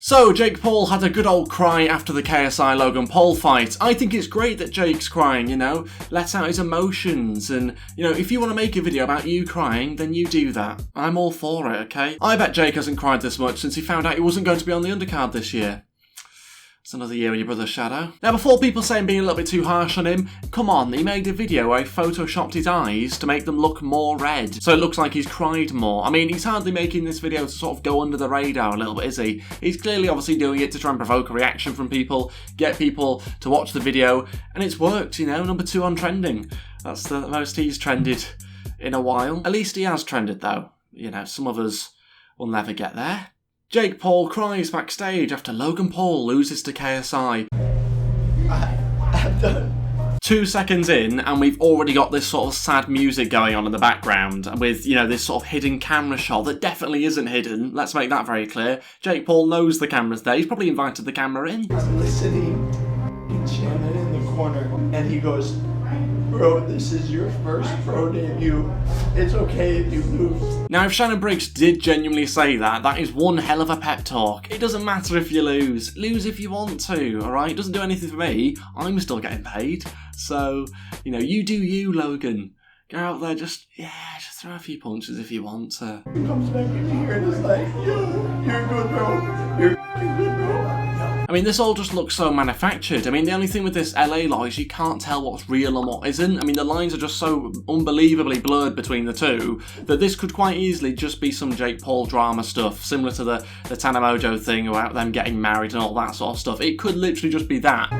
So, Jake Paul had a good old cry after the KSI Logan Paul fight. I think it's great that Jake's crying, you know, let out his emotions, and, you know, if you want to make a video about you crying, then you do that. I'm all for it, okay? I bet Jake hasn't cried this much since he found out he wasn't going to be on the undercard this year. It's another year in your brother's shadow. Now, before people say I'm being a little bit too harsh on him, come on, he made a video where he photoshopped his eyes to make them look more red, so it looks like he's cried more. I mean, he's hardly making this video to sort of go under the radar a little bit, is he? He's clearly obviously doing it to try and provoke a reaction from people, get people to watch the video, and it's worked, you know, #2 on trending. That's the most he's trended in a while. At least he has trended, though. You know, some of us will never get there. Jake Paul cries backstage after Logan Paul loses to KSI. I'm done. 2 seconds in, and we've already got this sort of sad music going on in the background with, you know, this sort of hidden camera shot that definitely isn't hidden. Let's make that very clear. Jake Paul knows the camera's there. He's probably invited the camera in. I'm listening to Shannon in the corner, and he goes, "Bro, this is your first pro debut. It's okay if you lose." Now, if Shannon Briggs did genuinely say that, that is one hell of a pep talk. It doesn't matter if you lose. Lose if you want to, alright? It doesn't do anything for me. I'm still getting paid. So, you know, you do you, Logan. Go out there, just throw a few punches if you want to. He comes back in here and is like, "Yeah, you're good, bro. You're good, bro." I mean, this all just looks so manufactured. I mean, the only thing with this LA lot is you can't tell what's real and what isn't. I mean, the lines are just so unbelievably blurred between the two that this could quite easily just be some Jake Paul drama stuff, similar to the Tana Mojo thing about them getting married and all that sort of stuff. It could literally just be that.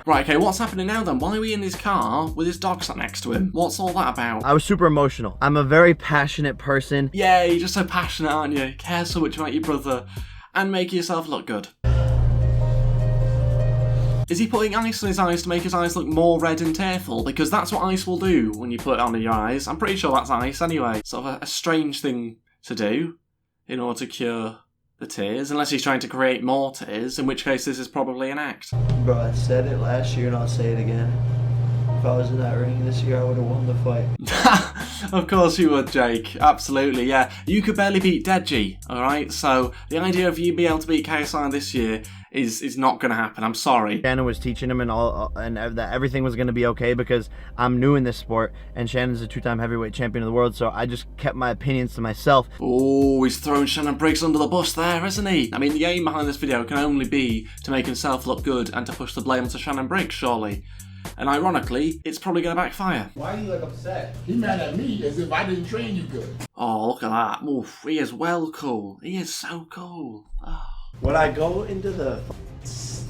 Right, okay, what's happening now then? Why are we in his car with his dog sat next to him? What's all that about? I was super emotional. I'm a very passionate person. Yeah, you're just so passionate, aren't you? You care so much about your brother and make yourself look good. Is he putting ice on his eyes to make his eyes look more red and tearful? Because that's what ice will do when you put it on your eyes. I'm pretty sure that's ice anyway. Sort of a strange thing to do in order to cure the tears, unless he's trying to create more tears, in which case this is probably an act. Bro, I said it last year and I'll say it again. If I was in that ring this year, I would have won the fight. Of course you would, Jake. Absolutely, yeah. You could barely beat Deji, alright? So the idea of you being able to beat KSI this year is not going to happen. I'm sorry. Shannon was teaching him and that everything was going to be okay because I'm new in this sport and Shannon's a 2-time heavyweight champion of the world, so I just kept my opinions to myself. Oh, he's throwing Shannon Briggs under the bus there, isn't he? I mean, the aim behind this video can only be to make himself look good and to push the blame onto Shannon Briggs, surely. And ironically, it's probably going to backfire. Why are you like upset? He mad at me as if I didn't train you good. Oh, look at that. Oof, he is well cool. He is so cool. Oh. When I go into the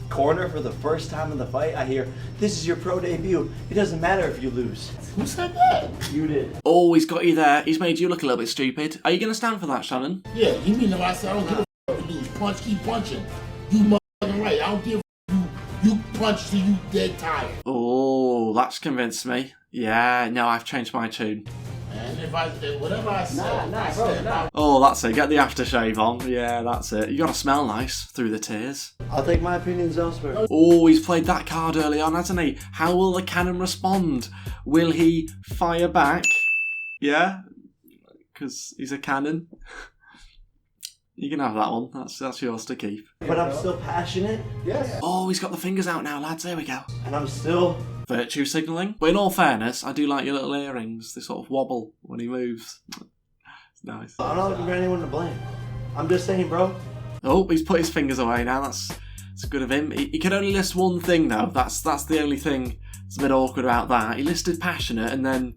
corner for the first time in the fight, I hear, "This is your pro debut. It doesn't matter if you lose." Who said that? You did. Oh, he's got you there. He's made you look a little bit stupid. Are you going to stand for that, Shannon? Yeah, you mean if I said I don't give a f what you do, punch, keep punching. You motherfucking right. I don't give a f you punch till you dead tired. Oh, that's convinced me. Yeah, no, I've changed my tune. And if whatever I said, I said. Oh, that's it. Get the aftershave on. Yeah, that's it. You got to smell nice through the tears. I'll take my opinions elsewhere. Oh, he's played that card early on, hasn't he? How will the cannon respond? Will he fire back? Yeah, because he's a cannon. You can have that one. That's yours to keep. But I'm still passionate. Yes. Oh, he's got the fingers out now, lads. There we go. And I'm still... Virtue signalling. But in all fairness, I do like your little earrings. They sort of wobble when he moves. It's nice. I'm not looking for anyone to blame. I'm just saying, bro. Oh, he's put his fingers away now. That's good of him. He can only list one thing, though. That's the only thing that's a bit awkward about that. He listed passionate and then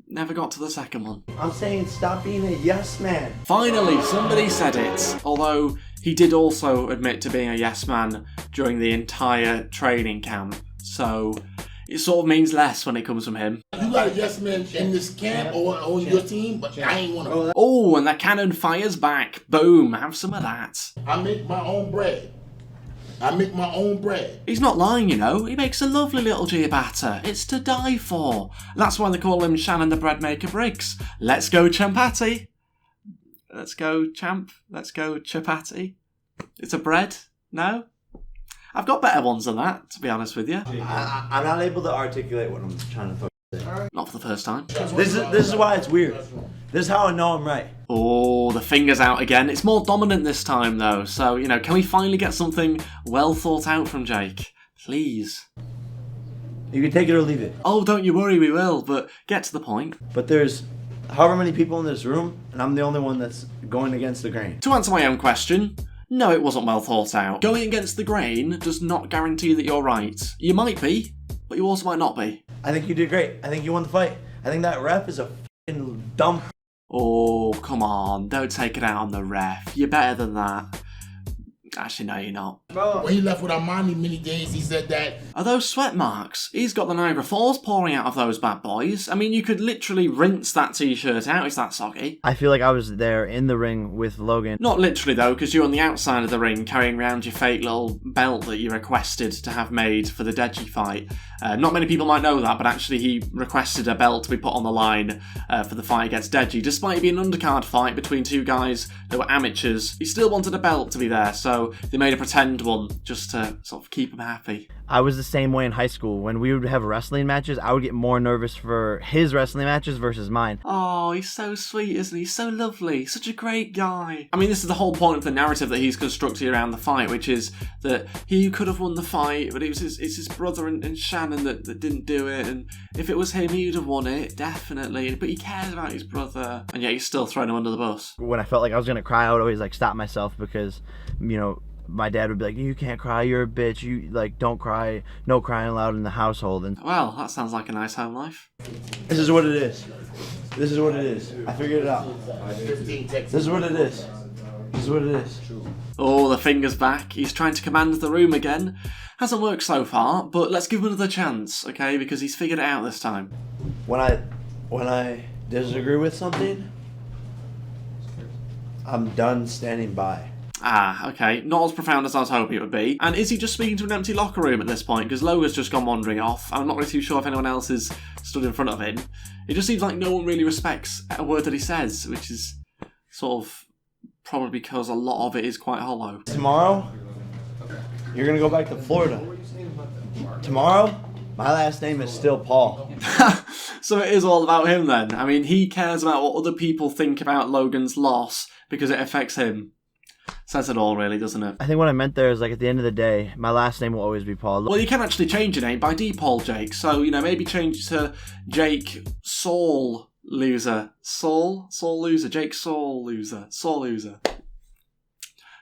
never got to the second one. I'm saying stop being a yes man. Finally, somebody said it. Although he did also admit to being a yes man during the entire training camp. So it sort of means less when it comes from him. You got a yes man in this camp or on your team, but I ain't one of them. Oh, and the cannon fires back. Boom, have some of that. I make my own bread. I make my own bread. He's not lying, you know. He makes a lovely little ciabatta. It's to die for. That's why they call him Shannon the Bread Maker Briggs. Let's go Champati. Let's go champ. Let's go chapati. It's a bread. No? I've got better ones than that, to be honest with you. I'm not able to articulate what I'm trying to say. Not for the first time. This is why it's weird. This is how I know I'm right. Oh, the finger's out again. It's more dominant this time, though. So, you know, can we finally get something well thought out from Jake? Please. You can take it or leave it. Oh, don't you worry, we will, but get to the point. But there's however many people in this room, and I'm the only one that's going against the grain. To answer my own question, no, it wasn't well thought out. Going against the grain does not guarantee that you're right. You might be, but you also might not be. I think you did great. I think you won the fight. I think that ref is a f***ing dumb. Oh, come on, don't take it out on the ref. You're better than that. Actually, no, you're not. When he left with Armani many days, he said that. Are those sweat marks? He's got the Niagara Falls pouring out of those bad boys. I mean, you could literally rinse that t-shirt out. It's that soggy. I feel like I was there in the ring with Logan. Not literally, though, because you're on the outside of the ring carrying around your fake little belt that you requested to have made for the Deji fight. Not many people might know that, but actually he requested a belt to be put on the line for the fight against Deji. Despite it being an undercard fight between two guys that were amateurs, he still wanted a belt to be there, so they made a pretend one just to sort of keep him happy. I was the same way in high school. When we would have wrestling matches, I would get more nervous for his wrestling matches versus mine. Oh, he's so sweet, isn't he? He's so lovely. Such a great guy. I mean, this is the whole point of the narrative that he's constructed around the fight, which is that he could have won the fight, but it's his brother and Shannon that didn't do it, and if it was him, he'd have won it, definitely. But he cares about his brother, and yet he's still throwing him under the bus. When I felt like I was going to cry, I would always stop myself because, my dad would be like, you can't cry, you're a bitch, you don't cry, no crying allowed in the household. And well, that sounds like a nice home life. This is what it is. This is what it is. I figured it out. This is what it is. This is what it is. Oh, the finger's back. He's trying to command the room again. Hasn't worked so far, but let's give him another chance, okay? Because he's figured it out this time. When I disagree with something, I'm done standing by. Ah, okay. Not as profound as I was hoping it would be. And is he just speaking to an empty locker room at this point? Because Logan's just gone wandering off. I'm not really too sure if anyone else is stood in front of him. It just seems like no one really respects a word that he says, which is sort of probably because a lot of it is quite hollow. Tomorrow, you're going to go back to Florida. Tomorrow, my last name is still Paul. So it is all about him then. I mean, he cares about what other people think about Logan's loss because it affects him. Says it all, really, doesn't it? I think what I meant there is, at the end of the day, my last name will always be Paul. Well, you can actually change your name by default, Jake. So, maybe change it to Jake Saul Loser. Saul Loser. Jake Saul Loser. Saul Loser.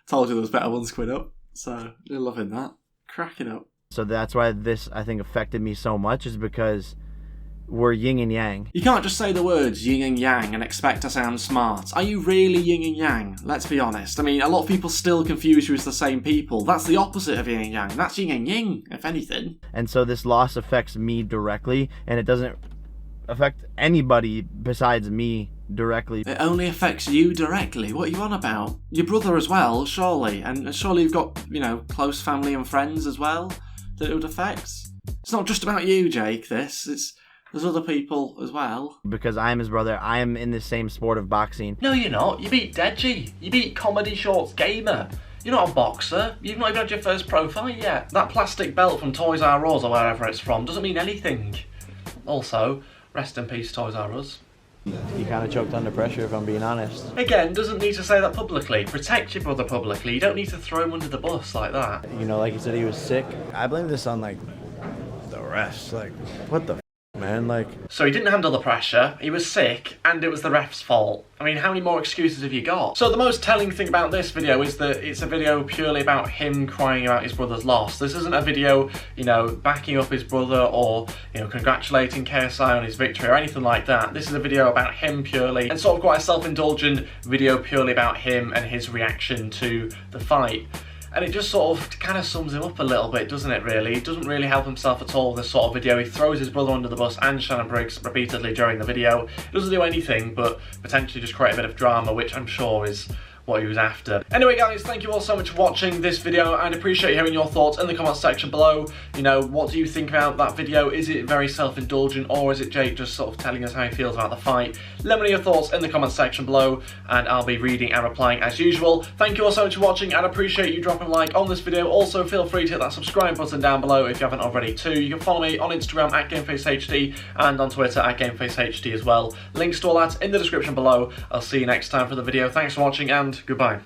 Told you there was better ones coming up. So, you're loving that. Cracking up. So that's why this, I think, affected me so much, is because we're yin and yang. You can't just say the words yin and yang and expect to sound smart. Are you really yin and yang? Let's be honest. I mean, a lot of people still confuse you as the same people. That's the opposite of yin and yang. That's yin and yin, if anything. And so this loss affects me directly, and it doesn't affect anybody besides me directly. It only affects you directly. What are you on about? Your brother as well, surely. And surely you've got, close family and friends as well that it would affect. It's not just about you, Jake, this. There's other people as well. Because I am his brother, I am in the same sport of boxing. No, you're not. You beat Deji. You beat Comedy Shorts Gamer. You're not a boxer. You've not even had your first pro fight yet. That plastic belt from Toys R Us or wherever it's from doesn't mean anything. Also, rest in peace, Toys R Us. He kind of choked under pressure, if I'm being honest. Again, doesn't need to say that publicly. Protect your brother publicly. You don't need to throw him under the bus like that. Like he said, he was sick. I blame this on, the refs. What the man, So he didn't handle the pressure, he was sick, and it was the ref's fault. I mean, how many more excuses have you got? So the most telling thing about this video is that it's a video purely about him crying about his brother's loss. This isn't a video, backing up his brother or, congratulating KSI on his victory or anything like that. This is a video about him purely, and sort of quite a self-indulgent video purely about him and his reaction to the fight. And it just sort of kind of sums him up a little bit, doesn't it, really? He doesn't really help himself at all in this sort of video. He throws his brother under the bus and Shannon Briggs repeatedly during the video. He doesn't do anything but potentially just create a bit of drama, which I'm sure is what he was after. Anyway guys, thank you all so much for watching this video. I'd appreciate hearing your thoughts in the comments section below. You know, what do you think about that video? Is it very self-indulgent, or is it Jake just sort of telling us how he feels about the fight? Let me know your thoughts in the comments section below, and I'll be reading and replying as usual. Thank you all so much for watching. I'd appreciate you dropping a like on this video. Also, feel free to hit that subscribe button down below if you haven't already too. You can follow me on Instagram at GameFaceHD and on Twitter at GameFaceHD as well. Links to all that in the description below. I'll see you next time for the video. Thanks for watching and goodbye.